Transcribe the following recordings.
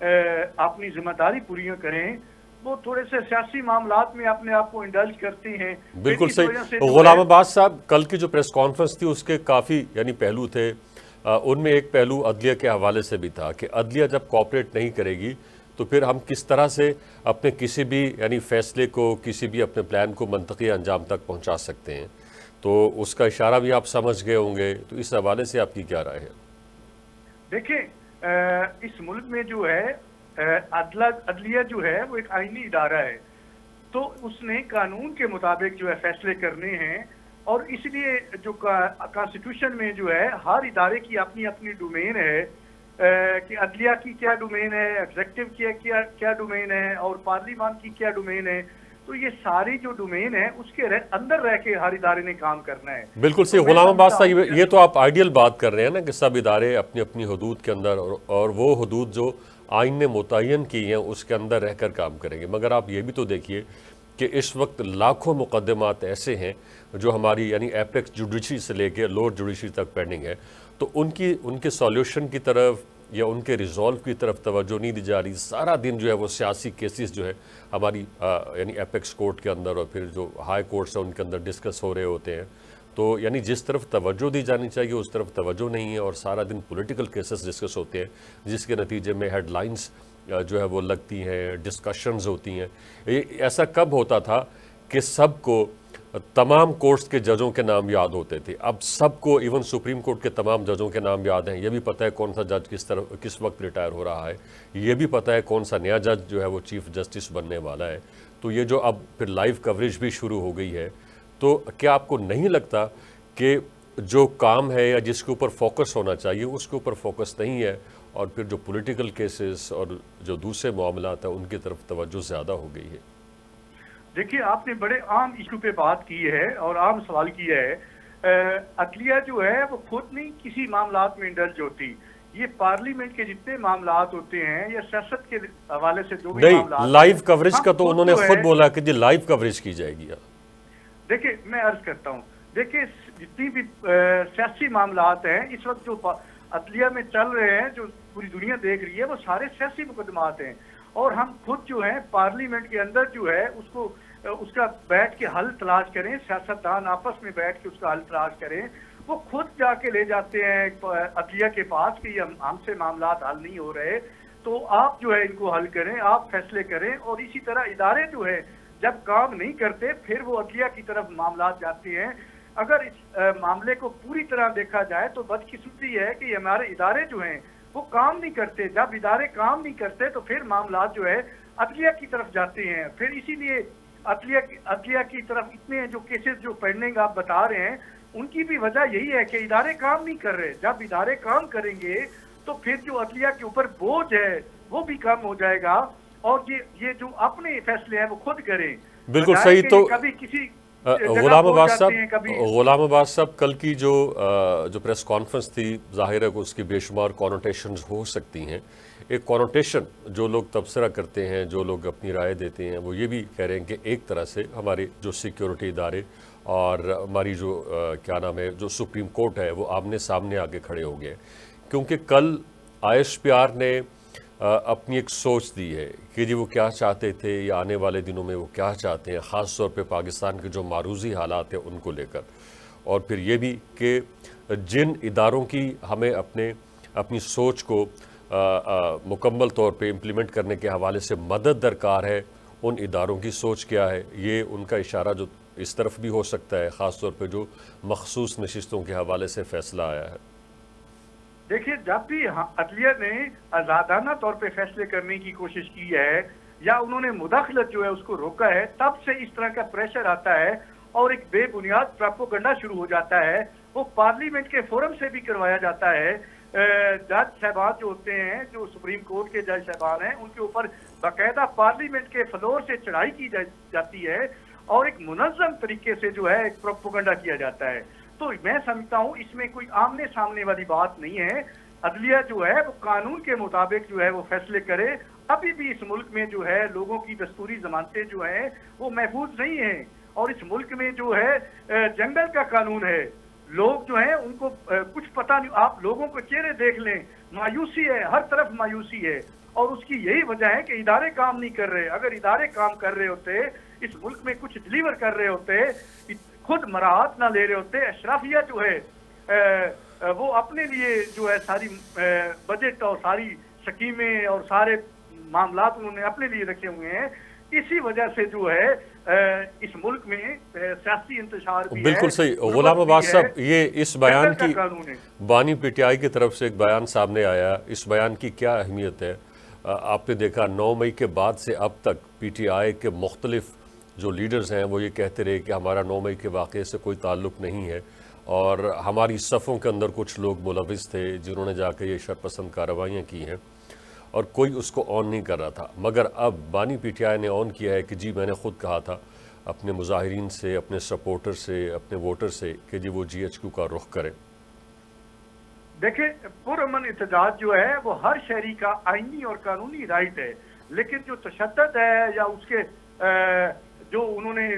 اپنی ذمہ داری پوری کریں، وہ تھوڑے سے سیاسی معاملات میں اپنے آپ کو انڈلج کرتے ہیں۔ بالکل اس وجہ سے صحیح۔ جو ہے غلام عباس صاحب، کل کی جو پریس کانفرنس تھی اس کے کافی یعنی پہلو تھے، ان میں ایک پہلو عدلیہ کے حوالے سے بھی تھا کہ عدلیہ جب کوآپریٹ نہیں کرے گی تو پھر ہم کس طرح سے اپنے کسی بھی یعنی فیصلے کو، کسی بھی اپنے پلان کو منطقی انجام تک پہنچا سکتے ہیں، تو اس کا اشارہ بھی آپ سمجھ گئے ہوں گے، تو اس حوالے سے آپ کی کیا رائے ہے؟ دیکھیں، اس ملک میں جو ہے عدلیہ جو ہے وہ ایک آئینی ادارہ ہے، تو اس نے قانون کے مطابق جو ہے فیصلے کرنے ہیں، اور اس لیے جو کانسٹیٹیوشن میں جو ہے ہر ادارے کی اپنی اپنی ڈومین ہے، کہ عدلیہ کی کیا ڈومین ہے، ایگزیکٹو کی کیا ڈومین ہے، اور پارلیمان کی کیا ڈومین ہے، تو یہ ساری جو ڈومین ہے اس کے اندر رہ کے ہر ادارے نے کام کرنا ہے۔ بالکل صحیح غلام عباس صاحب، یہ تو آپ آئیڈیل بات کر رہے ہیں نا کہ سب ادارے اپنی اپنی حدود کے اندر اور وہ حدود جو آئین نے متعین کی ہیں اس کے اندر رہ کر کام کریں گے، مگر آپ یہ بھی تو دیکھیے کہ اس وقت لاکھوں مقدمات ایسے ہیں جو ہماری یعنی ایپیکس جوڈیشری سے لے کے لوور جوڈیشری تک پینڈنگ ہے، تو ان کے سولیوشن کی طرف یا ان کے ریزولو کی طرف توجہ نہیں دی جا رہی۔ سارا دن جو ہے وہ سیاسی کیسز جو ہے ہماری یعنی ایپیکس کورٹ کے اندر اور پھر جو ہائی کورٹس ہیں ان کے اندر ڈسکس ہو رہے ہوتے ہیں، تو یعنی جس طرف توجہ دی جانی چاہیے اس طرف توجہ نہیں ہے، اور سارا دن پولیٹیکل کیسز ڈسکس ہوتے ہیں جس کے نتیجے میں ہیڈ لائنز جو ہے وہ لگتی ہیں، ڈسکشنز ہوتی ہیں۔ ایسا کب ہوتا تھا کہ سب کو تمام کورٹس کے ججوں کے نام یاد ہوتے تھے، اب سب کو ایون سپریم کورٹ کے تمام ججوں کے نام یاد ہیں، یہ بھی پتہ ہے کون سا جج کس وقت ریٹائر ہو رہا ہے، یہ بھی پتہ ہے کون سا نیا جج جو ہے وہ چیف جسٹس بننے والا ہے۔ تو یہ جو اب پھر لائیو کوریج بھی شروع ہو گئی ہے، تو کیا آپ کو نہیں لگتا کہ جو کام ہے یا جس کے اوپر فوکس ہونا چاہیے اس کے اوپر فوکس نہیں ہے، اور پھر جو پولیٹیکل کیسز اور جو دوسرے معاملات ہیں ان کی طرف توجہ زیادہ ہو گئی ہے؟ دیکھیے، آپ نے بڑے عام ایشو پہ بات کی ہے اور عام سوال کیا ہے۔ عدلیہ جو ہے وہ خود نہیں کسی معاملات میں انڈلج ہوتی، یہ پارلیمنٹ کے جتنے معاملات ہوتے ہیں یا سیاست کے حوالے سے جو بھی نہیں، معاملات لائیو کوریج کا تو انہوں نے خود بولا کہ جی لائیو کوریج کی جائے گی۔ دیکھیں، میں عرض کرتا ہوں، دیکھیں جتنی بھی سیاسی معاملات ہیں اس وقت جو عدلیہ میں چل رہے ہیں، جو پوری دنیا دیکھ رہی ہے، وہ سارے سیاسی مقدمات ہیں، اور ہم خود جو ہیں پارلیمنٹ کے اندر جو ہے اس کا بیٹھ کے حل تلاش کریں، سیاستدان آپس میں بیٹھ کے اس کا حل تلاش کریں، وہ خود جا کے لے جاتے ہیں عدلیہ کے پاس کہ یہ ہم سے معاملات حل نہیں ہو رہے، تو آپ جو ہے ان کو حل کریں، آپ فیصلے کریں، اور اسی طرح ادارے جو ہے جب کام نہیں کرتے پھر وہ عدلیہ کی طرف معاملات جاتے ہیں۔ اگر اس معاملے کو پوری طرح دیکھا جائے تو بدقسمتی ہے کہ ہمارے ادارے جو ہیں وہ کام نہیں کرتے، جب ادارے کام نہیں کرتے تو پھر معاملات جو ہے عدلیہ کی طرف جاتے ہیں، پھر اسی لیے عدلیہ کی طرف اتنے جو کیسز جو پینڈنگ آپ بتا رہے ہیں ان کی بھی وجہ یہی ہے کہ ادارے کام نہیں کر رہے۔ جب ادارے کام کریں گے تو پھر جو عدلیہ کے اوپر بوجھ ہے وہ بھی کم ہو جائے گا، اور یہ جو اپنے فیصلے ہیں وہ خود کریں۔ بالکل صحیح۔ تو کبھی کسی غلام عباس صاحب، کل کی جو پریس کانفرنس تھی، ظاہر ہے کہ اس کی بے شمار کونوٹیشنز ہو سکتی ہیں۔ ایک کونوٹیشن جو لوگ تبصرہ کرتے ہیں، جو لوگ اپنی رائے دیتے ہیں، وہ یہ بھی کہہ رہے ہیں کہ ایک طرح سے ہمارے جو سیکیورٹی ادارے اور ہماری جو کیا نام ہے جو سپریم کورٹ ہے وہ آمنے سامنے آگے کھڑے ہو گئے، کیونکہ کل ISPR نے اپنی ایک سوچ دی ہے کہ جی وہ کیا چاہتے تھے یا آنے والے دنوں میں وہ کیا چاہتے ہیں، خاص طور پہ پاکستان کے جو معروضی حالات ہیں ان کو لے کر، اور پھر یہ بھی کہ جن اداروں کی ہمیں اپنی سوچ کو مکمل طور پہ امپلیمنٹ کرنے کے حوالے سے مدد درکار ہے، ان اداروں کی سوچ کیا ہے، یہ ان کا اشارہ جو اس طرف بھی ہو سکتا ہے، خاص طور پہ جو مخصوص نشستوں کے حوالے سے فیصلہ آیا ہے۔ دیکھیے، جب بھی عدلیہ نے آزادانہ طور پہ فیصلے کرنے کی کوشش کی ہے یا انہوں نے مداخلت جو ہے اس کو روکا ہے، تب سے اس طرح کا پریشر آتا ہے اور ایک بے بنیاد پراپوگنڈا شروع ہو جاتا ہے، وہ پارلیمنٹ کے فورم سے بھی کروایا جاتا ہے۔ جج صاحبان جو ہوتے ہیں، جو سپریم کورٹ کے جج صاحبان ہیں، ان کے اوپر باقاعدہ پارلیمنٹ کے فلور سے چڑھائی کی جاتی ہے اور ایک منظم طریقے سے جو ہے ایک پروپیگنڈا کیا جاتا ہے۔ تو میں سمجھتا ہوں اس میں کوئی آمنے سامنے والی بات نہیں ہے، عدلیہ جو ہے وہ قانون کے مطابق جو ہے وہ فیصلے کرے۔ ابھی بھی اس ملک میں جو ہے لوگوں کی دستوری ضمانتیں جو ہیں وہ محفوظ نہیں ہیں، اور اس ملک میں جو ہے جنگل کا قانون ہے، لوگ جو ہیں ان کو کچھ پتہ نہیں، آپ لوگوں کو چہرے دیکھ لیں، مایوسی ہے، ہر طرف مایوسی ہے، اور اس کی یہی وجہ ہے کہ ادارے کام نہیں کر رہے. اگر ادارے کام کر رہے ہوتے, اس ملک میں کچھ ڈلیور کر رہے ہوتے, خود مراعات نہ لے رہے ہوتے, اشرافیہ جو ہے وہ اپنے لیے جو ہے ساری بجٹ اور ساری سکیمیں اور سارے معاملات انہوں نے اپنے لیے رکھے ہوئے ہیں, اسی وجہ سے جو ہے اس ملک میں سیاسی انتشار بھی ہے. بالکل صحیح. غلام عباس صاحب, یہ اس بیان کی بانی پی ٹی آئی کی طرف سے ایک بیان سامنے آیا, اس بیان کی کیا اہمیت ہے؟ آپ نے دیکھا 9 مئی کے بعد سے اب تک پی ٹی آئی کے مختلف جو لیڈرز ہیں وہ یہ کہتے رہے کہ ہمارا 9 مئی کے واقعے سے کوئی تعلق نہیں ہے, اور ہماری صفوں کے اندر کچھ لوگ ملوث تھے جنہوں نے جا کے یہ شرپسند کارروائیاں کی ہیں, اور کوئی اس کو آن نہیں کر رہا تھا. مگر اب بانی پی ٹی آئی نے آن کیا ہے کہ جی میں نے خود کہا تھا اپنے مظاہرین سے, اپنے سپورٹر سے, اپنے ووٹر سے کہ جی وہ جی ایچ کیو کا رخ کریں. دیکھیں, پرامن احتجاج جو ہے وہ ہر شہری کا آئینی اور قانونی رائٹ ہے, لیکن جو تشدد ہے یا اس کے جو انہوں نے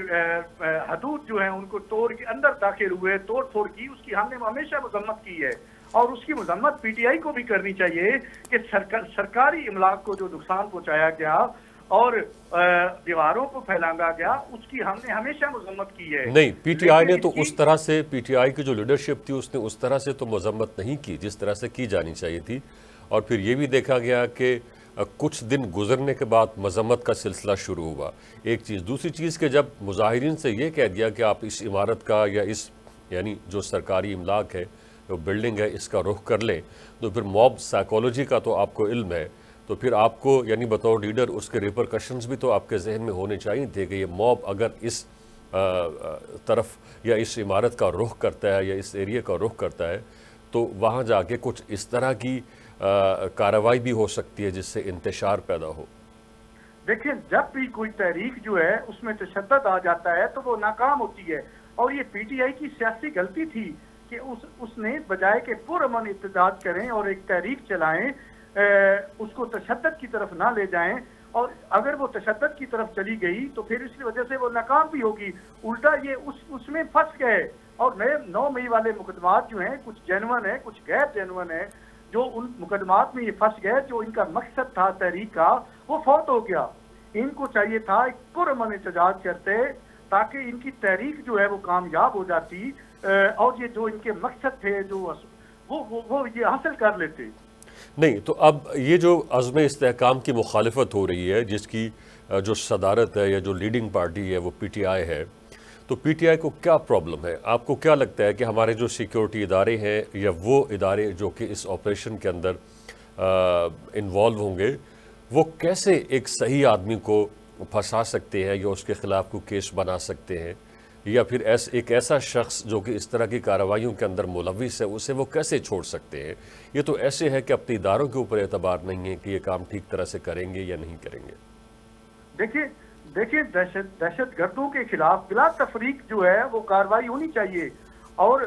حدود جو ہیں ان کو توڑ کے اندر داخل ہوئے, توڑ پھوڑ کی, اس کی ہم نے ہمیشہ مذمت کی ہے, اور اس کی مذمت پی ٹی آئی کو بھی کرنی چاہیے کہ سرکاری املاک کو جو نقصان پہنچایا گیا اور دیواروں کو پھیلانا گیا, اس کی ہم نے ہمیشہ مذمت کی ہے. نہیں, پی ٹی آئی نے تو اس طرح سے, پی ٹی آئی کی جو لیڈرشپ تھی اس نے اس طرح سے تو مذمت نہیں کی جس طرح سے کی جانی چاہیے تھی, اور پھر یہ بھی دیکھا گیا کہ کچھ دن گزرنے کے بعد مذمت کا سلسلہ شروع ہوا. ایک چیز. دوسری چیز کہ جب مظاہرین سے یہ کہہ دیا کہ آپ اس عمارت کا یا اس یعنی جو سرکاری املاک ہے, جو بلڈنگ ہے, اس کا رخ کر لیں, تو پھر موب سائیکالوجی کا تو آپ کو علم ہے, تو پھر آپ کو یعنی بطور لیڈر اس کے ریپرکشنز بھی تو آپ کے ذہن میں ہونے چاہیے تھے کہ یہ موب اگر اس طرف یا اس عمارت کا رخ کرتا ہے یا اس ایریے کا رخ کرتا ہے تو وہاں جا کے کچھ اس طرح کی کارروائی بھی ہو سکتی ہے جس سے انتشار پیدا ہو. دیکھیں, جب بھی کوئی تحریک جو ہے اس میں تشدد آ جاتا ہے تو وہ ناکام ہوتی ہے, اور یہ پی ٹی آئی کی سیاسی غلطی تھی کہ اس نے بجائے کہ پرامن احتجاج کریں اور ایک تحریک چلائیں, اس کو تشدد کی طرف نہ لے جائیں, اور اگر وہ تشدد کی طرف چلی گئی تو پھر اس کی وجہ سے وہ ناکام بھی ہوگی. الٹا یہ اس میں پھنس گئے, اور نئے 9 مئی والے مقدمات جو ہیں کچھ جینون ہیں کچھ غیر جینون ہیں, جو ان مقدمات میں یہ پھنس گئے, جو ان کا مقصد تھا تحریک کا وہ فوت ہو گیا. ان کو چاہیے تھا ایک پرامن احتجاج کرتے تاکہ ان کی تحریک جو ہے وہ کامیاب ہو جاتی, اور یہ جو ان کے مقصد تھے جو وہ یہ حاصل کر لیتے. نہیں, تو اب یہ جو عزم استحکام کی مخالفت ہو رہی ہے جس کی جو صدارت ہے یا جو لیڈنگ پارٹی ہے وہ پی ٹی آئی ہے, تو پی ٹی آئی کو کیا پرابلم ہے؟ آپ کو کیا لگتا ہے کہ ہمارے جو سیکیورٹی ادارے ہیں یا وہ ادارے جو کہ اس آپریشن کے اندر انوالو ہوں گے وہ کیسے ایک صحیح آدمی کو پھنسا سکتے ہیں یا اس کے خلاف کوئی کیس بنا سکتے ہیں, یا پھر ایک ایسا شخص جو کہ اس طرح کی کارروائیوں کے اندر ملوث ہے اسے وہ کیسے چھوڑ سکتے ہیں؟ یہ تو ایسے ہے کہ اپنے اداروں کے اوپر اعتبار نہیں ہے کہ یہ کام ٹھیک طرح سے کریں گے یا نہیں کریں گے. دیکھیں دہشت گردوں کے خلاف بلا تفریق جو ہے وہ کارروائی ہونی چاہیے, اور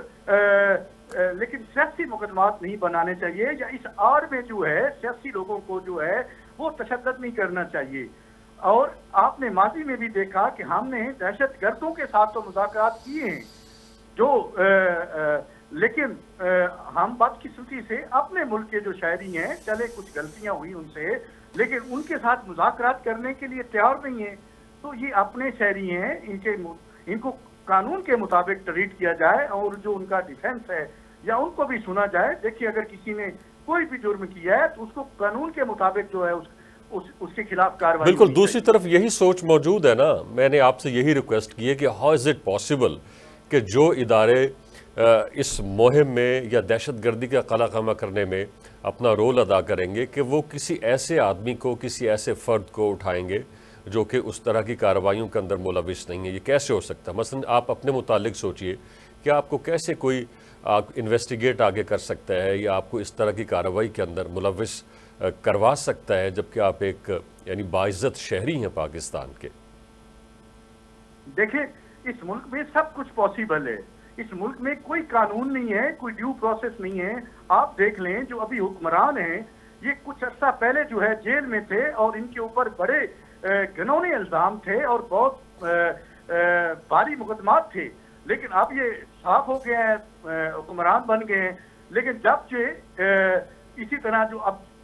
لیکن سیاسی مقدمات نہیں بنانے چاہیے, یا اس آڑ میں جو ہے سیاسی لوگوں کو جو ہے وہ تشدد نہیں کرنا چاہیے. اور آپ نے ماضی میں بھی دیکھا کہ ہم نے دہشت گردوں کے ساتھ تو مذاکرات کیے ہیں, جو لیکن ہم بدقسمتی سے اپنے ملک کے جو شہری ہیں, چلے کچھ غلطیاں ہوئی ان سے, لیکن ان کے ساتھ مذاکرات کرنے کے لیے تیار نہیں ہیں. تو یہ اپنے شہری ہیں, ان کو قانون کے مطابق ٹریٹ کیا جائے, اور جو ان کا ڈیفنس ہے یا ان کو بھی سنا جائے. دیکھیے, اگر کسی نے کوئی بھی جرم کیا ہے تو اس کو قانون کے مطابق جو ہے اس کے خلاف کارروائی. بالکل. دوسری طرف یہی سوچ موجود ہے نا, میں نے آپ سے یہی ریکویسٹ کی ہے کہ ہاؤ از اٹ پاسبل کہ جو ادارے اس مہم میں یا دہشت گردی کا قلع خامہ کرنے میں اپنا رول ادا کریں گے کہ وہ کسی ایسے آدمی کو, کسی ایسے فرد کو اٹھائیں گے جو کہ اس طرح کی کارروائیوں کے اندر ملوث نہیں ہے. یہ کیسے ہو سکتا ہے؟ مثلا آپ اپنے متعلق سوچئے کہ آپ کو کیسے کوئی انویسٹیگیٹ آگے کر سکتا ہے یا آپ کو اس طرح کی کارروائی کے اندر ملوث کروا سکتا ہے جبکہ آپ ایک یعنی باعزت شہری ہیں پاکستان کے. دیکھیں, اس ملک میں سب کچھ پاسبل ہے. اس ملک میں کوئی قانون نہیں ہے, کوئی ڈیو پروسیس نہیں ہے. آپ دیکھ لیں جو ابھی حکمران ہیں یہ کچھ عرصہ پہلے جو ہے جیل میں تھے, اور ان کے اوپر بڑے گھنونے الزام تھے اور بہت بھاری مقدمات تھے, لیکن اب یہ صاف ہو گئے ہیں, حکمران بن گئے ہیں. لیکن جب اسی طرح جو اب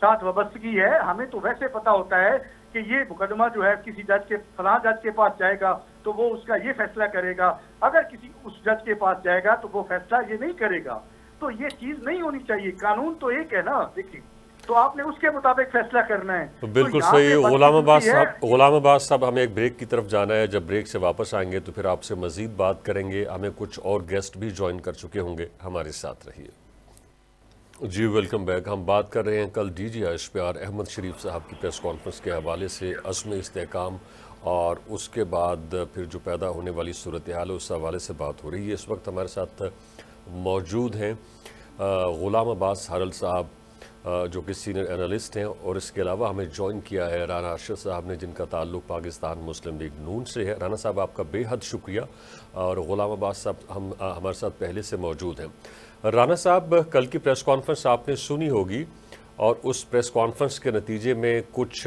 ساتھ وابستگی ہے. ہمیں تو ویسے پتا ہوتا ہے کہ یہ مقدمہ جو ہے کسی جج کے فلاں جج کے پاس جائے گا تو وہ اس کا یہ فیصلہ کرے گا, اگر کسی اس جج کے پاس جائے گا تو وہ فیصلہ یہ نہیں کرے گا. تو یہ چیز نہیں ہونی چاہیے. قانون تو ایک ہے نا, دیکھیے, تو آپ نے اس کے مطابق فیصلہ کرنا ہے. تو بالکل یہاں صحیح. پہ غلام عباس صاحب, ہمیں ایک بریک کی طرف جانا ہے. جب بریک سے واپس آئیں گے تو پھر آپ سے مزید بات کریں گے. ہمیں کچھ اور گیسٹ بھی جوائن کر چکے ہوں گے, ہمارے ساتھ رہیے. جی ویلکم بیک. ہم بات کر رہے ہیں کل ڈی جی اشپیار احمد شریف صاحب کی پریس کانفرنس کے حوالے سے, عزم استحکام اور اس کے بعد پھر جو پیدا ہونے والی صورتحال ہے اس حوالے سے بات ہو رہی ہے. اس وقت ہمارے ساتھ موجود ہیں غلام عباس ہرل صاحب جو کہ سینئر انالسٹ ہیں, اور اس کے علاوہ ہمیں جوائن کیا ہے رانا ارشد صاحب نے, جن کا تعلق پاکستان مسلم لیگ نون سے ہے. رانا صاحب آپ کا بے حد شکریہ, اور غلام عباس صاحب ہمارے ساتھ پہلے سے موجود ہیں. رانا صاحب, کل کی پریس کانفرنس آپ نے سنی ہوگی, اور اس پریس کانفرنس کے نتیجے میں کچھ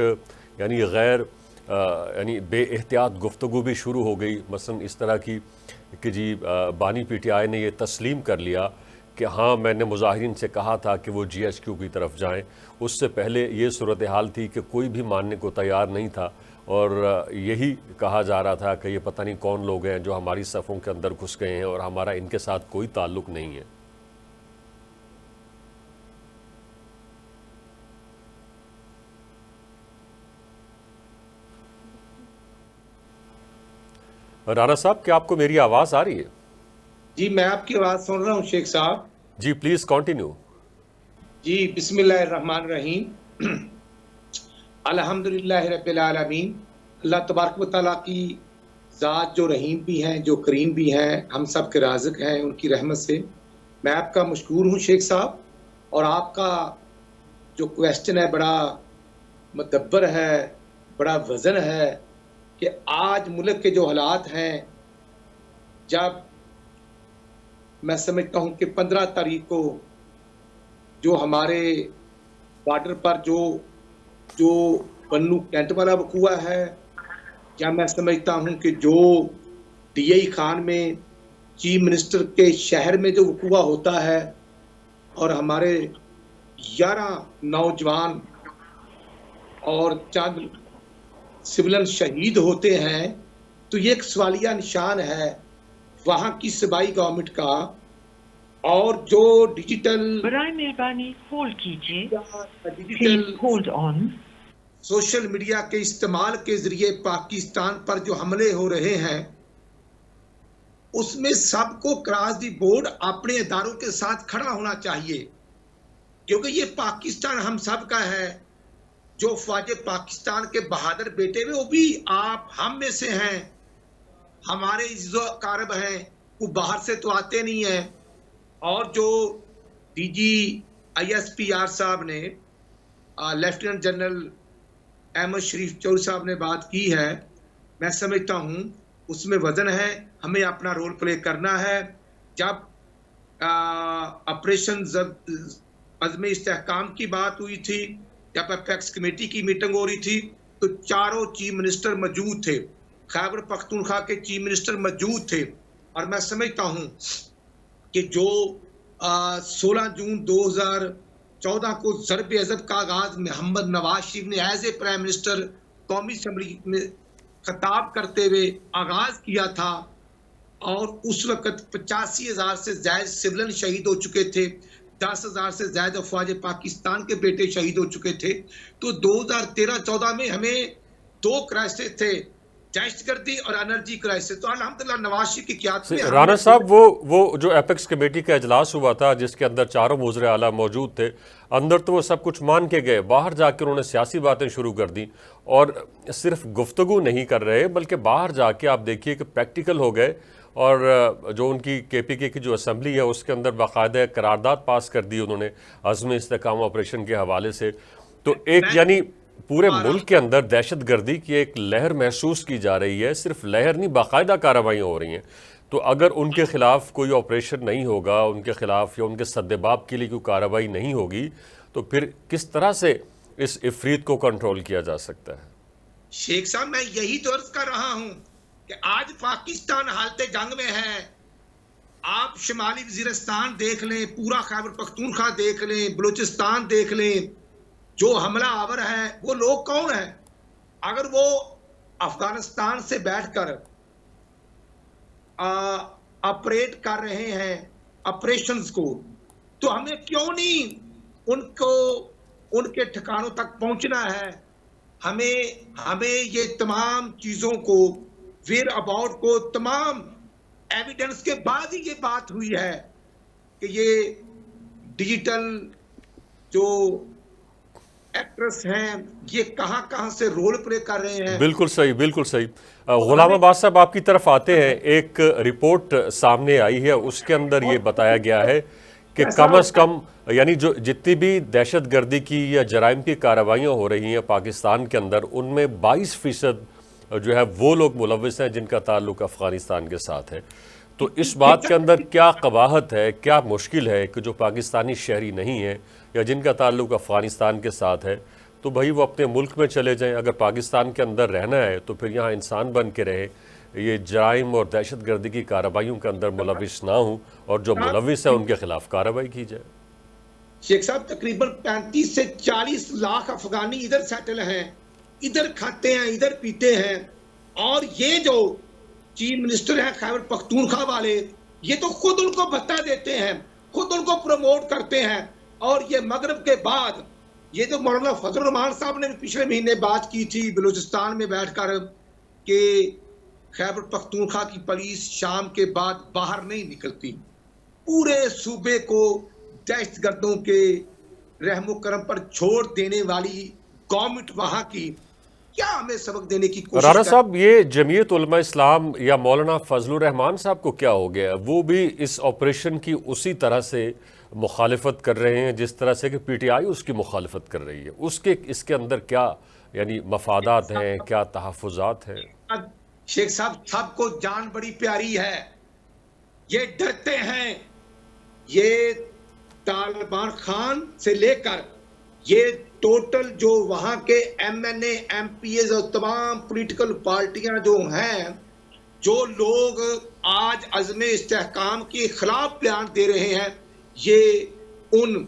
یعنی بے احتیاط گفتگو بھی شروع ہو گئی, مثلا اس طرح کی کہ جی بانی پی ٹی آئی نے یہ تسلیم کر لیا کہ ہاں میں نے مظاہرین سے کہا تھا کہ وہ جی ایچ کیو کی طرف جائیں. اس سے پہلے یہ صورتحال تھی کہ کوئی بھی ماننے کو تیار نہیں تھا, اور یہی کہا جا رہا تھا کہ یہ پتہ نہیں کون لوگ ہیں جو ہماری صفوں کے اندر گھس گئے ہیں اور ہمارا ان کے ساتھ کوئی تعلق نہیں ہے. رانا صاحب, کیا آپ کو میری آواز آ رہی ہے؟ جی میں آپ کی آواز سن رہا ہوں شیخ صاحب. جی پلیز کنٹینیو. جی بسم اللہ الرحمن الرحیم. الحمدللہ رب العالمین. اللہ تبارک و تعالیٰ کی ذات جو رحیم بھی ہیں, جو کریم بھی ہیں, ہم سب کے رازق ہیں, ان کی رحمت سے میں آپ کا مشکور ہوں شیخ صاحب. اور آپ کا جو کویسچن ہے بڑا مدبر ہے, بڑا وزن ہے کہ آج ملک کے جو حالات ہیں, جب میں سمجھتا ہوں کہ 15 تاریخ کو جو ہمارے بارڈر پر جو بنو کینٹ والا وقوع ہے, یا میں سمجھتا ہوں کہ جو ڈی آئی خان میں چیف منسٹر کے شہر میں جو وقوع ہوتا ہے اور ہمارے 11 نوجوان اور چند سولن شہید ہوتے ہیں, تو یہ ایک سوالیہ نشان ہے وہاں کی صوبائی گورنمنٹ کا. اور جو ڈیجیٹل برائے مہربانی ہولڈ کیجیے, please hold on. Social media کے استعمال کے ذریعے پاکستان پر جو حملے ہو رہے ہیں, اس میں سب کو کراس دی بورڈ اپنے اداروں کے ساتھ کھڑا ہونا چاہیے, کیونکہ یہ پاکستان ہم سب کا ہے. جو فوج پاکستان کے بہادر بیٹے ہوئے وہ بھی آپ ہم میں سے ہیں, ہمارے عزیز و اقارب ہیں, وہ باہر سے تو آتے نہیں ہیں. اور جو D G I S P R صاحب نے, لیفٹیننٹ جنرل احمد شریف چودھری صاحب نے بات کی ہے, میں سمجھتا ہوں اس میں وزن ہے. ہمیں اپنا رول پلے کرنا ہے. جب آپریشن عزم استحکام کی بات ہوئی تھی, جب اپیکس کمیٹی کی میٹنگ ہو رہی تھی, تو چاروں چیف منسٹر موجود تھے, خیبر پختونخوا کے چیف منسٹر موجود تھے. اور میں سمجھتا ہوں کہ جو 16 جون 2014 کو ضرب عضب کا آغاز محمد نواز شریف نے ایز اے پرائم منسٹر قومی اسمبلی میں خطاب کرتے ہوئے آغاز کیا تھا, اور اس وقت 85,000 سے زائد سولن شہید ہو چکے تھے, 10,000 سے زائد افواج پاکستان کے بیٹے شہید ہو چکے تھے. تو 2013-14 میں ہمیں 2 کرائسس تھے, دہشت گردی اور انرجی کرائسس. تو الحمدللہ نواز شریف کی قیادت میں رانا صاحب, وہ جو ایپیکس کمیٹی کا اجلاس ہوا تھا جس کے اندر چاروں وزراء اعلیٰ موجود تھے, اندر تو وہ سب کچھ مان کے گئے, باہر جا کے انہوں نے سیاسی باتیں شروع کر دیں, اور صرف گفتگو نہیں کر رہے بلکہ باہر جا کے آپ دیکھیے کہ پریکٹیکل ہو گئے. اور جو ان کی کے پی کے کی جو اسمبلی ہے اس کے اندر باقاعدہ قرارداد پاس کر دی انہوں نے عزم استحکام آپریشن کے حوالے سے. تو ایک یعنی پورے ملک کے اندر دہشت گردی کی ایک لہر محسوس کی جا رہی ہے, صرف لہر نہیں باقاعدہ کارروائیاں ہو رہی ہیں. تو اگر ان کے خلاف کوئی آپریشن نہیں ہوگا, ان کے خلاف یا ان کے سدباب کے لیے کوئی کارروائی نہیں ہوگی, تو پھر کس طرح سے اس عفریت کو کنٹرول کیا جا سکتا ہے؟ شیخ صاحب میں یہی تو عرض کر رہا ہوں کہ آج پاکستان حالت جنگ میں ہے. آپ شمالی وزیرستان دیکھ لیں, پورا خیبر پختونخوا دیکھ لیں, بلوچستان دیکھ لیں, جو حملہ آور ہیں وہ لوگ کون ہیں؟ اگر وہ افغانستان سے بیٹھ کر آپریٹ کر رہے ہیں آپریشنز کو، تو ہمیں کیوں نہیں ان کے ٹھکانوں تک پہنچنا ہے؟ ہمیں یہ تمام چیزوں کو ویئر اباؤٹ کو تمام ایویڈنس کے بعد ہی یہ بات ہوئی ہے کہ یہ ڈیجیٹل جو ایکٹرس ہیں یہ کہاں سے رول پلے کر رہے ہیں۔ بالکل صحیح، بالکل صحیح۔ غلام عباس صاحب آپ کی طرف آتے ہیں، ایک رپورٹ سامنے آئی ہے، اس کے اندر یہ بتایا گیا ہے کہ کم از کم یعنی جو جتنی بھی دہشت گردی کی یا جرائم کی کارروائیاں ہو رہی ہیں پاکستان کے اندر، ان میں 22% جو ہے وہ لوگ ملوث ہیں جن کا تعلق افغانستان کے ساتھ ہے۔ تو اس بات کے اندر کیا قباحت ہے، کیا مشکل ہے کہ جو پاکستانی شہری نہیں ہیں یا جن کا تعلق افغانستان کے ساتھ ہے تو بھائی وہ اپنے ملک میں چلے جائیں، اگر پاکستان کے اندر رہنا ہے تو پھر یہاں انسان بن کے رہے، یہ جرائم اور دہشت گردی کی کارروائیوں کے اندر ملوث نہ ہوں، اور جو ملوث ہیں ان کے خلاف کارروائی کی جائے۔ شیخ صاحب تقریباً 35 سے 40 لاکھ افغانی ادھر سیٹل ہیں، ادھر کھاتے ہیں، ادھر پیتے ہیں، اور یہ جو چیف منسٹر ہیں خیبر پختونخوا والے، یہ تو خود ان کو بھتہ دیتے ہیں، خود ان کو پروموٹ کرتے ہیں۔ اور یہ مغرب کے بعد یہ جو مولانا فضل الرحمان صاحب نے پچھلے مہینے بات کی تھی بلوچستان میں بیٹھ کر کہ خیبر پختونخوا کی پولیس شام کے بعد باہر نہیں نکلتی، پورے صوبے کو دہشت گردوں کے رحم و کرم پر چھوڑ دینے والی گورنمنٹ وہاں کی کیا ہمیں سبق دینے کی کوشش رانا صاحب، یہ جمعیت علماء اسلام یا مولانا فضل الرحمان صاحب کو کیا ہو گیا؟ وہ بھی اس آپریشن کی اسی طرح سے مخالفت کر رہے ہیں جس طرح سے کہ پی ٹی آئی اس کی مخالفت کر رہی ہے، اس کے اندر کیا یعنی مفادات ہیں، کیا تحفظات ہیں؟ شیخ صاحب سب کو جان بڑی پیاری ہے، یہ ڈرتے ہیں، یہ طالبان خان سے لے کر یہ ٹوٹل جو وہاں کے M N A M P As اور تمام پولیٹیکل پارٹیاں جو ہیں، جو لوگ آج عزم استحکام کے خلاف بیان دے رہے ہیں، یہ ان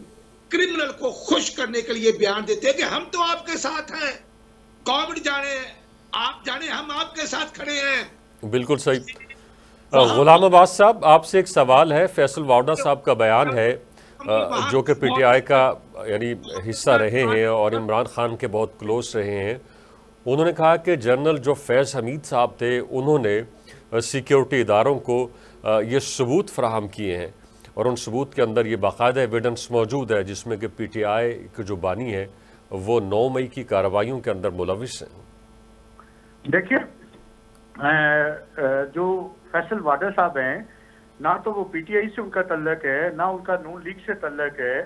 کرمنل کو خوش کرنے کے لیے بیان دیتے ہیں کہ ہم تو آپ کے ساتھ ہیں، گورنمنٹ جانے آپ جانے ہم آپ کے ساتھ کھڑے ہیں۔ بالکل صحیح۔ غلام عباس صاحب، آپ سے ایک سوال ہے، فیصل واؤڈا صاحب کا بیان ہے جو کہ پی ٹی آئی کا یعنی حصہ رہے ہیں اور عمران خان کے بہت کلوز رہے ہیں، انہوں نے کہا کہ جنرل جو فیض حمید صاحب تھے انہوں نے سیکیورٹی اداروں کو یہ ثبوت فراہم کیے ہیں، اور ان ثبوت کے اندر یہ باقاعدہ ایویڈنس موجود ہے جس میں کہ پی ٹی آئی کے جو بانی ہے وہ 9 مئی کی کارروائیوں کے اندر ملوث ہیں۔ دیکھیے جو فیصل واڈا صاحب ہیں، نہ تو وہ پی ٹی آئی سے ان کا تعلق ہے، نہ ان کا نون لیگ سے تعلق ہے،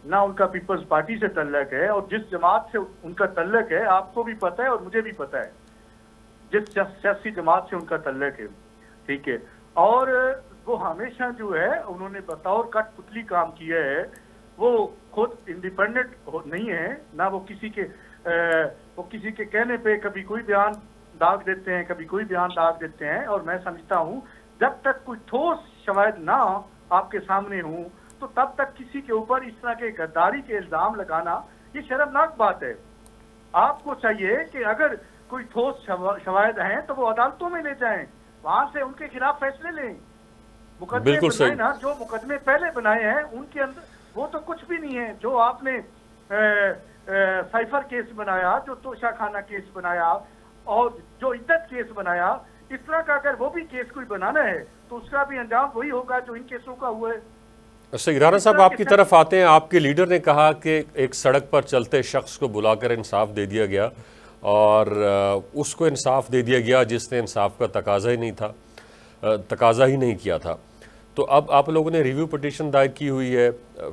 نہ ان کا پیپلز پارٹی سے تعلق ہے، اور جس جماعت سے ان کا تعلق ہے آپ کو بھی پتہ ہے اور مجھے بھی پتہ ہے جس سیاسی جماعت سے ان کا تعلق ہے، ٹھیک ہے، اور وہ ہمیشہ جو ہے انہوں نے بطور کٹ پتلی کام کیا ہے، وہ خود انڈیپینڈنٹ نہیں ہے، نہ وہ کسی کے کہنے پہ کبھی کوئی بیان داغ دیتے ہیں، کبھی کوئی بیان داغ دیتے ہیں، اور میں سمجھتا ہوں جب تک کوئی ٹھوس شواہد نہ آپ کے سامنے ہوں تو تب تک کسی کے اوپر اس طرح کے غداری کے الزام لگانا یہ شرمناک بات ہے۔ آپ کو چاہیے کہ اگر کوئی ٹھوس شواہد ہیں تو وہ عدالتوں میں لے جائیں، وہاں سے ان کے خلاف فیصلے لیں، مقدمے بنائیں نا، جو مقدمے پہلے بنائے ہیں ان کے اندر وہ تو کچھ بھی نہیں ہے، جو آپ نے سائفر کیس بنایا، جو توشہ خانہ کیس بنایا، اور جو عدت کیس بنایا، اس طرح کا اگر وہ بھی کیس کوئی بنانا ہے تو اس کا بھی انجام وہی ہوگا جو ان کیسوں کا ہوا ہے۔ صحیح۔ رانا صاحب آپ کی طرف آتے ہیں، آپ کے لیڈر نے کہا کہ ایک سڑک پر چلتے شخص کو بلا کر انصاف دے دیا گیا، اور اس کو انصاف دے دیا گیا جس نے انصاف کا تقاضا ہی نہیں کیا تھا۔ تو اب آپ لوگوں نے ریویو پٹیشن دائر کی ہوئی ہے،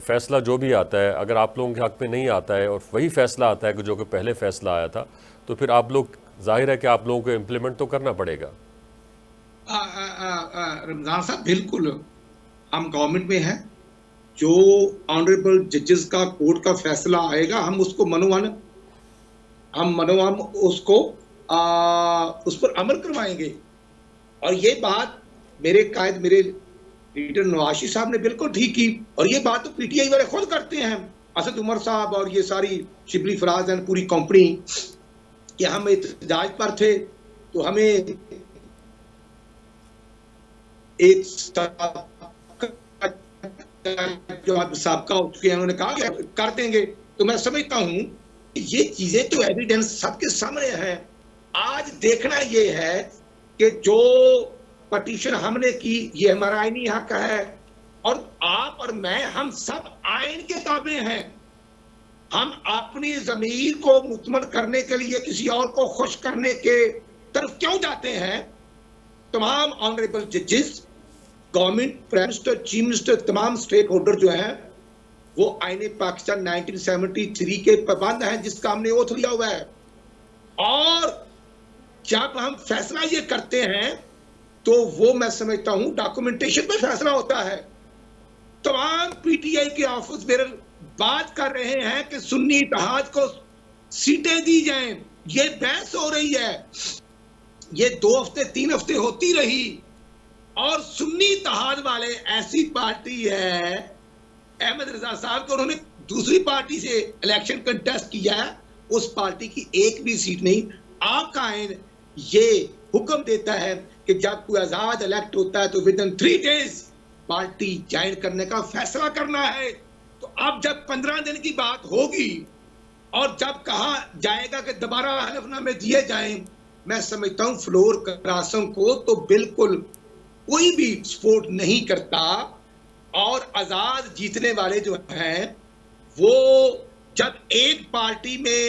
فیصلہ جو بھی آتا ہے اگر آپ لوگوں کے حق میں نہیں آتا ہے اور وہی فیصلہ آتا ہے کہ جو کہ پہلے فیصلہ آیا تھا، تو پھر آپ لوگ ظاہر ہے کہ آپ لوگوں کو امپلیمنٹ تو کرنا پڑے گا۔ رمضان صاحب بالکل، ہم گورنمنٹ میں ہیں، جو آنریبل ججز کا کورٹ کا فیصلہ آئے گا ہم اس کو اس پر عمل کروائیں گے۔ اور یہ بات میرے قائد میرے لیڈر نواز شریف صاحب نے بالکل ٹھیک کی، اور یہ بات تو پی ٹی آئی والے خود کرتے ہیں اسد عمر صاحب اور یہ ساری شبلی فراز اینڈ پوری کمپنی کہ ہم احتجاج پر تھے تو ہمیں ایک جو سابقہ ہو چکے ہیں انہوں نے کہا کہ کر دیں گے. تو میں سمجھتا ہوں کہ یہ چیزیں تو ایویڈنس سب کے سامنے ہے. آج دیکھنا یہ ہے کہ جو پٹیشن ہم نے کی یہ ہمارا آئینی حق ہے اور آپ اور میں ہم سب آئین کے تابع ہیں. ہم اپنی ضمیر کو مطمئن کرنے کے لیے کسی اور کو خوش کرنے کے طرف کیوں جاتے ہیں؟ تمام آنریبل ججز، government, prime minister, chief minister, تمام سٹیک ہولڈر جو ہیں وہ آئین پاکستان 1973 کے پابند ہیں جس کا ہم نے اوتھ لیا ہوا ہے. اور جب ہم فیصلہ یہ کرتے ہیں تو وہ میں سمجھتا ہوں ڈاکومنٹیشن پہ فیصلہ ہوتا ہے. تمام پی ٹی آئی کے آفس بیرر بات کر رہے ہیں کہ سنی اتحاد کو سیٹیں دی جائیں. یہ بحث ہو رہی ہے، یہ 2 ہفتے 3 ہفتے ہوتی رہی اور سنی اتحاد والے ایسی پارٹی ہے، احمد رضا صاحب کو انہوں نے دوسری پارٹی سے الیکشن کنٹیسٹ کیا ہے، اس پارٹی کی ایک بھی سیٹ نہیں. آپ کا آئین یہ حکم دیتا ہے کہ جب کوئی آزاد الیکٹ ہوتا ہے تو ودن 3 days پارٹی جوائن کرنے کا فیصلہ کرنا ہے. تو اب جب 15 دن کی بات ہوگی اور جب کہا جائے گا کہ دوبارہ حلف نامے دیے جائیں، میں سمجھتا ہوں فلور قاسم کو تو بالکل کوئی بھی سپورٹ نہیں کرتا. اور آزاد جیتنے والے جو ہیں وہ جب ایک پارٹی میں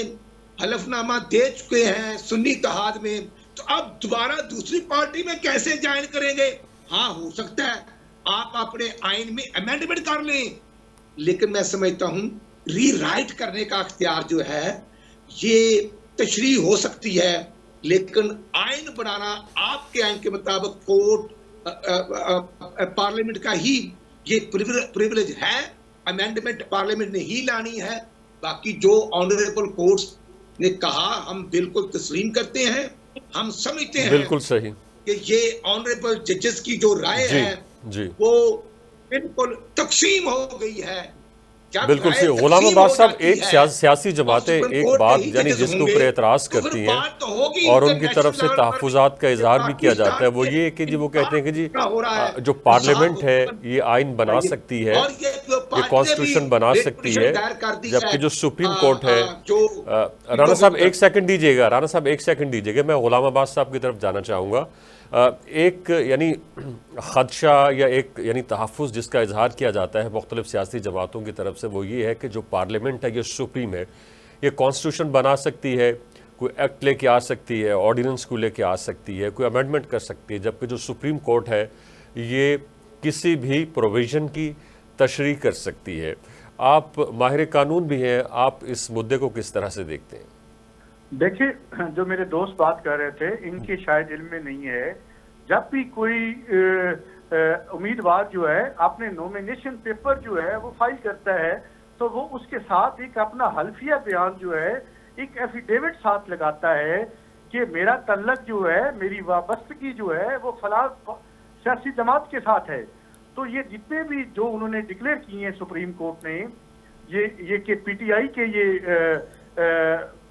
حلف نامہ دے چکے ہیں سنی اتحاد میں تو اب دوبارہ دوسری پارٹی میں کیسے جوائن کریں گے؟ ہاں ہو سکتا ہے آپ اپنے آئین میں امینڈمنٹ کر لیں، لیکن میں سمجھتا ہوں ری رائٹ کرنے کا اختیار جو ہے یہ تشریح ہو سکتی ہے، لیکن آئین بنانا آپ کے آئین کے مطابق کورٹ پارلیمنٹ کا ہی یہ پریویلیج ہے. امینڈمنٹ پارلیمنٹ نے ہی لانی ہے. باقی جو آنریبل کورٹس نے کہا ہم بالکل تسلیم کرتے ہیں. ہم سمجھتے ہیں بالکل صحیح کہ یہ آنریبل ججز کی جو رائے ہے وہ بالکل تقسیم ہو گئی ہے. بالکل صحیح. غلام عباس صاحب، ایک سیاسی جماعتیں ایک بات یعنی جس کے اوپر اعتراض کرتی ہیں اور ان کی طرف سے تحفظات کا اظہار بھی کیا جاتا ہے وہ یہ کہ جی وہ کہتے ہیں کہ جی جو پارلیمنٹ ہے یہ آئین بنا سکتی ہے، یہ کانسٹیٹیوشن بنا سکتی ہے، جبکہ جو سپریم کورٹ ہے. رانا صاحب ایک سیکنڈ دیجیے گا، رانا صاحب ایک سیکنڈ دیجیے گا. میں غلام عباس صاحب کی طرف جانا چاہوں گا. ایک یعنی خدشہ یا ایک یعنی تحفظ جس کا اظہار کیا جاتا ہے مختلف سیاسی جماعتوں کی طرف سے وہ یہ ہے کہ جو پارلیمنٹ ہے یہ سپریم ہے، یہ کانسٹیٹیوشن بنا سکتی ہے، کوئی ایکٹ لے کے آ سکتی ہے، آرڈیننس کو لے کے آ سکتی ہے، کوئی امینڈمنٹ کر سکتی ہے، جبکہ جو سپریم کورٹ ہے یہ کسی بھی پروویژن کی تشریح کر سکتی ہے. آپ ماہر قانون بھی ہیں، آپ اس مدعے کو کس طرح سے دیکھتے ہیں؟ دیکھیے، جو میرے دوست بات کر رہے تھے ان کے شاید علم میں نہیں ہے، جب بھی کوئی امیدوار جو ہے اپنے نومینیشن پیپر جو ہے وہ فائل کرتا ہے تو وہ اس کے ساتھ ایک اپنا حلفیہ بیان جو ہے ایک ایفیڈیوٹ ساتھ لگاتا ہے کہ میرا تعلق جو ہے، میری وابستگی جو ہے وہ فلاں سیاسی جماعت کے ساتھ ہے. تو یہ جتنے بھی جو انہوں نے ڈکلیئر کیے ہیں سپریم کورٹ نے یہ کہ پی ٹی آئی کے یہ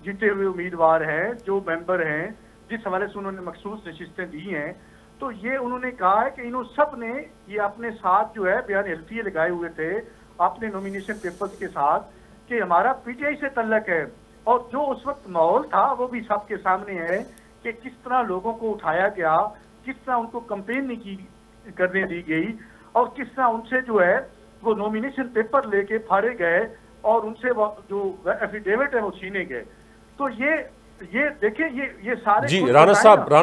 جتنے ہوئے امیدوار ہیں، جو ممبر ہیں، جس حوالے سے انہوں نے مخصوص نشستیں دی ہیں، تو یہ انہوں نے کہا ہے کہ انہوں سب نے یہ اپنے ساتھ جو ہے بیان حلفیے لگائے ہوئے تھے اپنے نومینیشن پیپرز کے ساتھ کہ ہمارا پی ٹی آئی سے تعلق ہے. اور جو اس وقت ماحول تھا وہ بھی سب کے سامنے ہے کہ کس طرح لوگوں کو اٹھایا گیا، کس طرح ان کو کمپین نہیں کرنے دی گئی اور کس طرح ان سے جو ہے وہ نومینیشن پیپر لے کے پھاڑے گئے اور ان سے جو ایفیڈیوٹ ہے وہ چھینے گئے. تو یہ دیکھیں یہ سارے جی رانا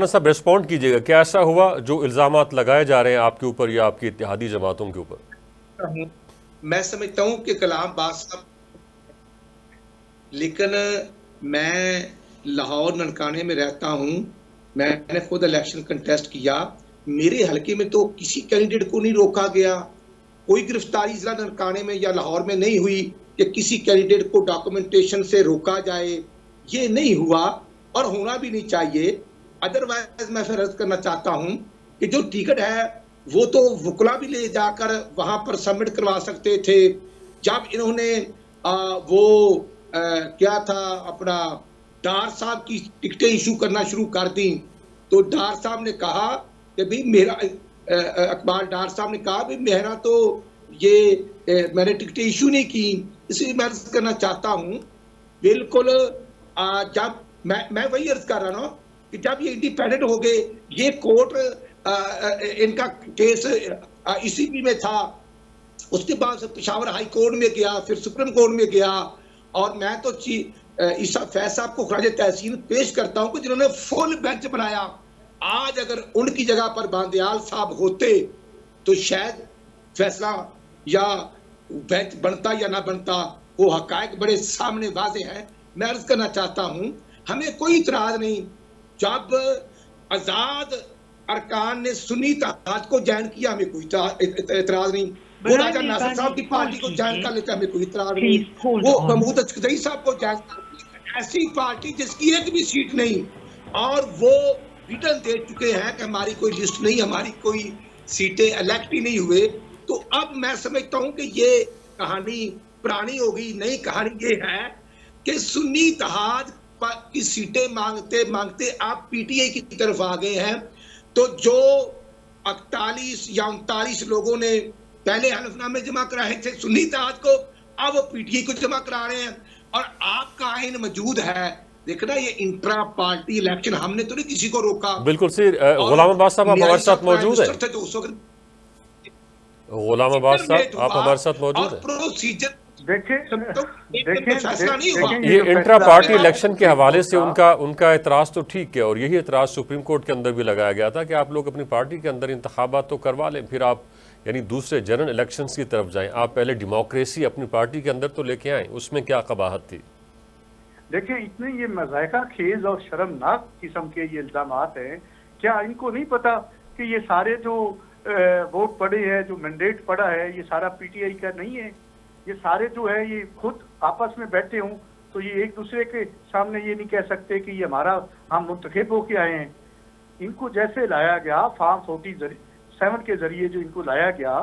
صاحب ریسپونڈ کیجئے گا، کیا ایسا ہوا جو الزامات لگائے جا رہے ہیں آپ کے اوپر یا آپ کی اتحادی جماعتوں کے اوپر؟ میں سمجھتا ہوں کہ کلام باز صاحب، لیکن میں لاہور ننکانے میں رہتا ہوں، میں نے خود الیکشن کنٹیسٹ کیا، میرے حلقے میں تو کسی کینڈیڈیٹ کو نہیں روکا گیا، کوئی گرفتاری ضلع ننکانے میں یا لاہور میں نہیں ہوئی کہ کسی کینڈیڈیٹ کو ڈاکومنٹیشن سے روکا جائے. یہ نہیں ہوا اور ہونا بھی نہیں چاہیے. ادروائز میں پھر عرض کرنا چاہتا ہوں کہ جو ٹکٹ ہے وہ تو وکلا بھی لے جا کر وہاں پر سبمٹ کروا سکتے تھے. جب انہوں نے وہ کیا تھا اپنا ڈار صاحب کی ٹکٹیں ایشو کرنا شروع کر دیں، تو ڈار صاحب نے کہا کہ بھئی میرا اقبال ڈار صاحب نے کہا بھئی میرا تو یہ میں نے ٹکٹیں ایشو نہیں کی، اس لیے میں عرض کرنا چاہتا ہوں بالکل جب میں وہی عرض کر رہا ہوں کہ جب یہ انڈیپینڈنٹ ہو گئے، یہ کورٹ ان کا کیس اسی پی میں تھا، اس کے بعد پشاور ہائی کورٹ میں گیا، پھر سپریم کورٹ میں گیا، اور میں تو عیسیٰ فیض صاحب کو خراج تحسین پیش کرتا ہوں کہ جنہوں نے فل بینچ بنایا. آج اگر ان کی جگہ پر باندیال صاحب ہوتے تو شاید فیصلہ یا بینچ بنتا یا نہ بنتا. وہ حقائق بڑے سامنے واضح ہیں. میں عرض کرنا چاہتا ہوں ہمیں کوئی اعتراض نہیں جب آزاد ارکان نے سنی اتحاد کو جوائن کیا، ہمیں کوئی اعتراض نہیں. وہ راجہ ناصر صاحب کی پارٹی کو جوائن کر لیتے ہمیں کوئی اعتراض نہیں. وہ محمود اچکزئی صاحب کو جوائن کر لیتے، ایسی پارٹی جس کی ایک بھی سیٹ نہیں، اور وہ ریٹرن دے چکے ہیں کہ ہماری کوئی لسٹ نہیں، ہماری کوئی سیٹیں الیکٹ ہی نہیں ہوئے. تو اب میں سمجھتا ہوں کہ یہ کہانی پرانی ہوگی. نئی کہانی یہ ہے کہ سنی اتحاد کی سیٹیں مانگتے مانگتے آپ پی ٹی آئی کی طرف آ گئے ہیں. تو جو 48 یا 39 لوگوں نے پہلے حلف نامے جمع کرائے تھے سنی اتحاد کو، اب وہ پی ٹی آئی کو جمع کرا رہے ہیں، اور آپ کا آئین موجود ہے. دیکھنا یہ انٹرا پارٹی الیکشن ہم نے تو نہیں کسی کو روکا. بالکل صحیح. غلام عباس صاحب آپ ہمارے ساتھ موجود ہیں. غلام عباس صاحب آپ ہمارے ساتھ موجود ہیں. یہ انٹرا پارٹی الیکشن کے حوالے سے ان کا اعتراض تو ٹھیک ہے، اور یہی اعتراض سپریم کورٹ کے اندر بھی لگایا گیا تھا کہ آپ لوگ اپنی پارٹی کے اندر انتخابات تو کروا لیں، پھر آپ یعنی دوسرے جنرل الیکشنز کی طرف جائیں. آپ پہلے ڈیموکریسی اپنی پارٹی کے اندر تو لے کے آئیں. اس میں کیا قباحت تھی؟ دیکھیں اتنے یہ مذائقہ خیز اور شرمناک قسم کے یہ الزامات ہیں. کیا ان کو نہیں پتا کہ یہ سارے جو ووٹ پڑے ہیں، جو مینڈیٹ پڑا ہے، یہ سارا پی ٹی آئی کا نہیں ہے؟ یہ سارے جو ہے یہ خود آپس میں بیٹھے ہوں تو یہ ایک دوسرے کے سامنے یہ نہیں کہہ سکتے کہ یہ ہمارا ہم منتخب ہو کے آئے ہیں. ان کو جیسے لایا گیا فارم 47 کے ذریعے جو ان کو لایا گیا،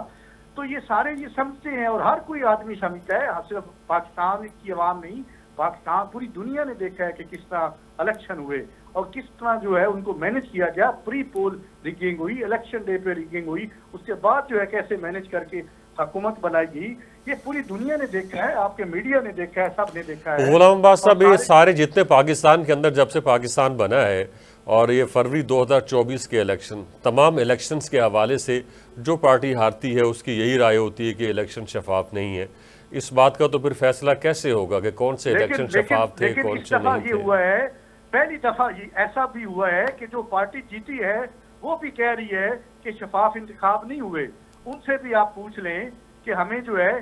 تو یہ سارے یہ سمجھتے ہیں، اور ہر کوئی آدمی سمجھتا ہے، صرف پاکستان کی عوام نہیں، پاکستان پوری دنیا نے دیکھا ہے کہ کس طرح الیکشن ہوئے اور کس طرح جو ہے ان کو مینج کیا گیا. پری پول ریگنگ ہوئی، الیکشن ڈے پہ ریگنگ ہوئی، اس کے بعد جو ہے کیسے مینج کر کے حکومت بنائی گئی. یہ پوری دنیا نے دیکھا ہے، آپ کے میڈیا نے دیکھا ہے، سب نے دیکھا ہے. غلام عباس صاحب یہ سارے جتنے پاکستان کے اندر جب سے پاکستان بنا ہے، اور یہ فروری 2024 کے الیکشن، تمام الیکشنز کے حوالے سے جو پارٹی ہارتی ہے اس کی یہی رائے ہوتی ہے کہ الیکشن شفاف نہیں ہے. اس بات کا تو پھر فیصلہ کیسے ہوگا کہ کون سے الیکشن شفاف تھے، کون سے نہیں تھے؟ ہوا ہے پہلی دفعہ ایسا بھی ہوا ہے کہ جو پارٹی جیتی ہے وہ بھی کہہ رہی ہے کہ شفاف انتخاب نہیں ہوئے. ان سے بھی آپ پوچھ لیں کہ ہمیں جو ہے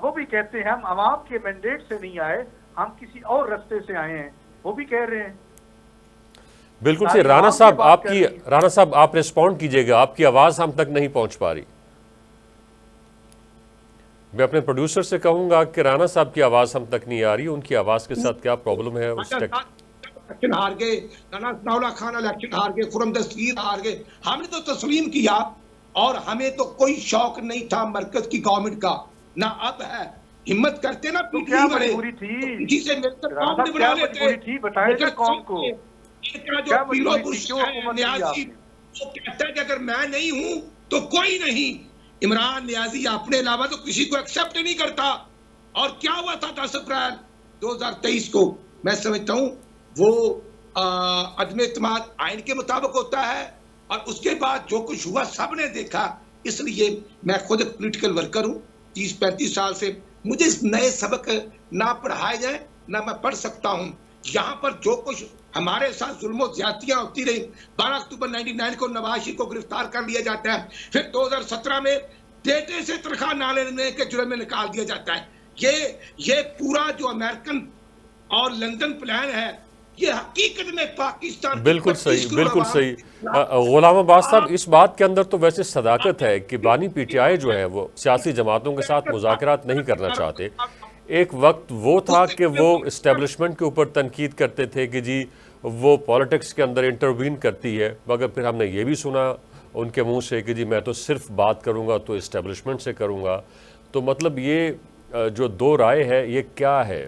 وہ بھی کہتے ہیں ہم عوام کے مینڈیٹ سے نہیں آئے، ہم کسی اور رستے سے آئے ہیں، وہ بھی کہہ رہے ہیں. بالکل سے رانا صاحب آپ ریسپونڈ کیجئے گا، آپ کی آواز ہم تک نہیں پہنچ پا رہی. میں اپنے پروڈیوسر سے کہوں گا کہ رانا صاحب کی آواز ہم تک نہیں آ رہی، ان کی آواز کے ساتھ کیا پرابلم ہے. الیکشن ہار گئے، رانا ثناء اللہ خان الیکشن ہار گئے، خرم دستگیر ہار گئے. ہم نے تو تسلیم کیا، اور ہمیں تو کوئی شوق نہیں تھا مرکز کی گورنمنٹ کا، نہ اب ہے. ہمت کرتے نا پی ٹی آئی والے، کسی سے مل کر قوم نے بنا لیتے. بتائیے قوم کو جو پیرو پرش نیازی وہ کہتا ہے کہ اگر میں نہیں ہوں تو کوئی نہیں. عمران نیازی اپنے علاوہ تو کسی کو ایکسپٹ نہیں کرتا. اور کیا ہوا تھا 10 اپریل 2023 کو؟ میں سمجھتا ہوں وہ عدم اعتماد آئین کے مطابق ہوتا ہے، اور اس کے بعد جو کچھ ہوا سب نے دیکھا. اس لیے میں خود ایک پولیٹیکل ورکر ہوں 30-35 سال سے. مجھے اس نئے سبق نہ پڑھائے جائیں نہ میں پڑھ سکتا ہوں. یہاں پر جو کچھ ہمارے ساتھ ظلم و زیادتیاں ہوتی رہی، 12 اکتوبر 99 کو نواز شریف کو گرفتار کر لیا جاتا ہے، پھر 2017 میں بیٹے سے تنخواہ نہ لینے کے جرم میں نکال دیا جاتا ہے. یہ پورا جو امریکن اور لندن پلان ہے، یہ حقیقت میں پاکستان بالکل صحیح. غلام عباس صاحب اس بات کے اندر تو ویسے صداقت ہے کہ بانی پی ٹی آئی جو ہے وہ سیاسی جماعتوں کے ساتھ مذاکرات نہیں کرنا چاہتے. ایک وقت وہ تھا کہ وہ اسٹیبلشمنٹ کے اوپر تنقید کرتے تھے کہ جی وہ پولیٹکس کے اندر انٹروین کرتی ہے، مگر پھر ہم نے یہ بھی سنا ان کے منہ سے کہ جی میں تو صرف بات کروں گا تو اسٹیبلشمنٹ سے کروں گا. تو مطلب یہ جو دو رائے ہے یہ کیا ہے؟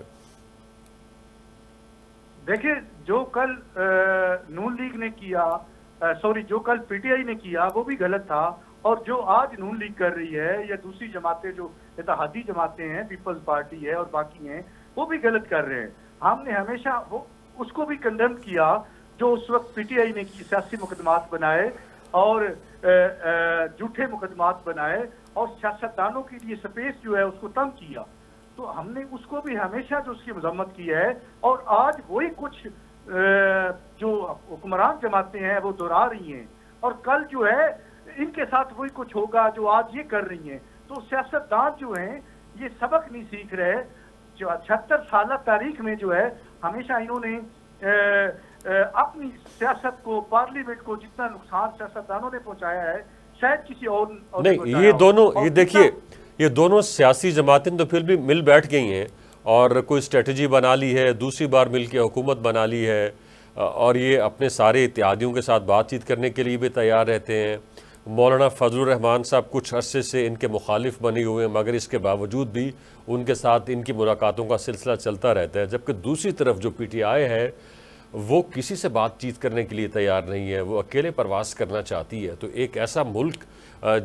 دیکھیں جو کل نون لیگ نے کیا جو کل پی ٹی آئی نے کیا وہ بھی غلط تھا، اور جو آج نون لیگ کر رہی ہے یا دوسری جماعتیں جو اتحادی جماعتیں ہیں، پیپلز پارٹی ہے اور باقی ہیں، وہ بھی غلط کر رہے ہیں۔ ہم نے ہمیشہ اس کو بھی کنڈیم کیا جو اس وقت پی ٹی آئی نے کی سیاسی مقدمات بنائے اور جھوٹے مقدمات بنائے اور سیاستدانوں کے لیے سپیس جو ہے اس کو تنگ کیا، تو ہم نے اس کو بھی ہمیشہ جو اس کی مذمت کی ہے، اور آج وہی کچھ جو حکمران جماعتیں ہیں وہ دہرا رہی ہیں، اور کل جو ہے ان کے ساتھ وہی کچھ ہوگا جو آج یہ کر رہی ہیں۔ تو سیاستدان جو ہیں یہ سبق نہیں سیکھ رہے، جو 76 سالہ تاریخ میں جو ہے ہمیشہ انہوں نے اپنی سیاست کو، پارلیمنٹ کو جتنا نقصان سیاستدانوں نے پہنچایا ہے شاید کسی اور نہیں، یہ دونوں، یہ دیکھیے یہ دونوں سیاسی جماعتیں تو پھر بھی مل بیٹھ گئی ہیں اور کوئی اسٹریٹجی بنا لی ہے، دوسری بار مل کے حکومت بنا لی ہے، اور یہ اپنے سارے اتحادیوں کے ساتھ بات چیت کرنے کے لیے بھی تیار رہتے ہیں۔ مولانا فضل الرحمان صاحب کچھ عرصے سے ان کے مخالف بنے ہوئے ہیں، مگر اس کے باوجود بھی ان کے ساتھ ان کی ملاقاتوں کا سلسلہ چلتا رہتا ہے، جبکہ دوسری طرف جو پی ٹی آئی ہے وہ کسی سے بات چیت کرنے کے لیے تیار نہیں ہے، وہ اکیلے پرواز کرنا چاہتی ہے۔ تو ایک ایسا ملک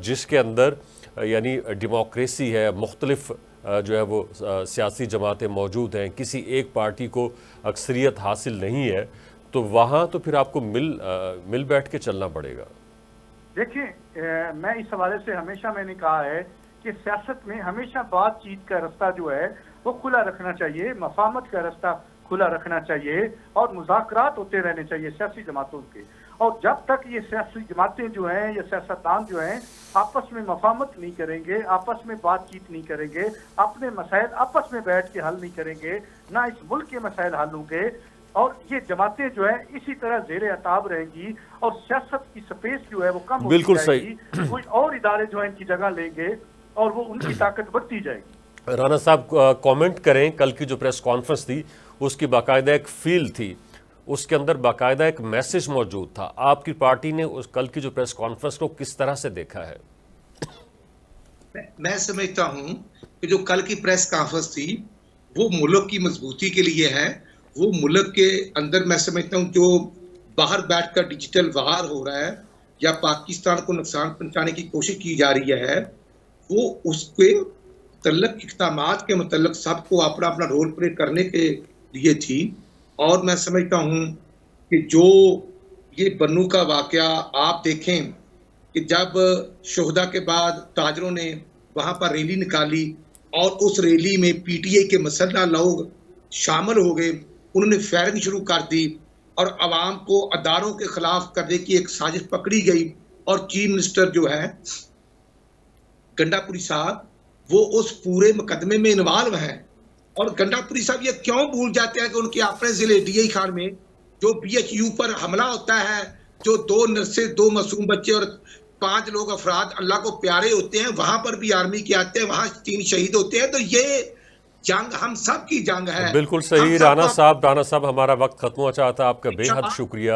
جس کے اندر یعنی ڈیموکریسی ہے، مختلف جو ہے وہ سیاسی جماعتیں موجود ہیں، کسی ایک پارٹی کو اکثریت حاصل نہیں ہے، تو وہاں تو پھر آپ کو مل بیٹھ کے چلنا پڑے گا۔ دیکھیں میں اس حوالے سے ہمیشہ میں نے کہا ہے کہ سیاست میں ہمیشہ بات چیت کا رستہ جو ہے وہ کھلا رکھنا چاہیے، مفاہمت کا رستہ کھلا رکھنا چاہیے، اور مذاکرات ہوتے رہنے چاہیے سیاسی جماعتوں کے۔ اور جب تک یہ سیاسی جماعتیں جو ہیں یا سیاستدان جو ہیں آپس میں مفاہمت نہیں کریں گے، آپس میں بات چیت نہیں کریں گے، اپنے مسائل آپس میں بیٹھ کے حل نہیں کریں گے، نہ اس ملک کے مسائل حل ہوں گے، اور یہ جماعتیں جو ہیں اسی طرح زیر عتاب رہیں گی، اور سیاست کی سپیس جو ہے وہ کم ہوتی جائے گی، کوئی اور ادارے جو ہیں ان کی جگہ لیں گے اور وہ ان کی طاقت بڑھتی جائے گی۔ رانا صاحب کامنٹ کریں، کل کی جو پریس کانفرنس تھی اس کی باقاعدہ ایک فیل تھی، اس کے اندر باقاعدہ ایک میسج موجود تھا، آپ کی پارٹی نے اس کل کی جو پریس کانفرنس کو کس طرح سے دیکھا ہے؟ میں سمجھتا ہوں کہ جو کل کی پریس کانفرنس تھی وہ ملک کی مضبوطی کے لیے ہے، وہ ملک کے اندر میں سمجھتا ہوں جو باہر بیٹھ کر ڈیجیٹل وار ہو رہا ہے یا پاکستان کو نقصان پہنچانے کی کوشش کی جا رہی ہے، وہ اس کے متعلق اقدامات کے متعلق سب کو اپنا اپنا رول پلے کرنے کے لیے تھی۔ اور میں سمجھتا ہوں کہ جو یہ بنو کا واقعہ آپ دیکھیں کہ جب شہداء کے بعد تاجروں نے وہاں پر ریلی نکالی اور اس ریلی میں پی ٹی آئی کے مسلح لوگ شامل ہو گئے، انہوں نے فائرنگ شروع کر دی اور عوام کو اداروں کے خلاف کرنے کی ایک سازش پکڑی گئی، اور چیف منسٹر جو ہے گنڈا پوری صاحب وہ اس پورے مقدمے میں انوالو ہیں۔ اور گنڈا پوری صاحب یہ کیوں بھول جاتے ہیں کہ ان کے اپنے ضلع ڈی آئی خان میں جو بی ایچ یو پر حملہ ہوتا ہے، جو 2 نرسیں، 2 معصوم بچے اور 5 لوگ افراد اللہ کو پیارے ہوتے ہیں، وہاں پر بھی آرمی کے آتے ہیں، وہاں 3 شہید ہوتے ہیں۔ تو یہ جنگ ہم سب کی جنگ ہے۔ بالکل صحیح رانا صاحب ہمارا وقت ختم ہو چاہا تھا، آپ کا بے حد شکریہ،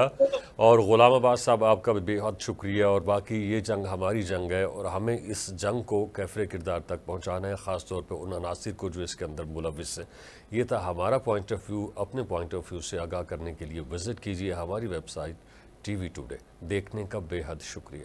اور غلام عباس صاحب آپ کا بھی بے حد شکریہ، اور باقی یہ جنگ ہماری جنگ ہے اور ہمیں اس جنگ کو کیفر کردار تک پہنچانا ہے، خاص طور پہ ان عناصر کو جو اس کے اندر ملوث ہیں۔ یہ تھا ہمارا پوائنٹ آف ویو، اپنے پوائنٹ آف ویو سے آگاہ کرنے کے لیے وزٹ کیجیے ہماری website T V today. دیکھنے کا بے حد شکریہ۔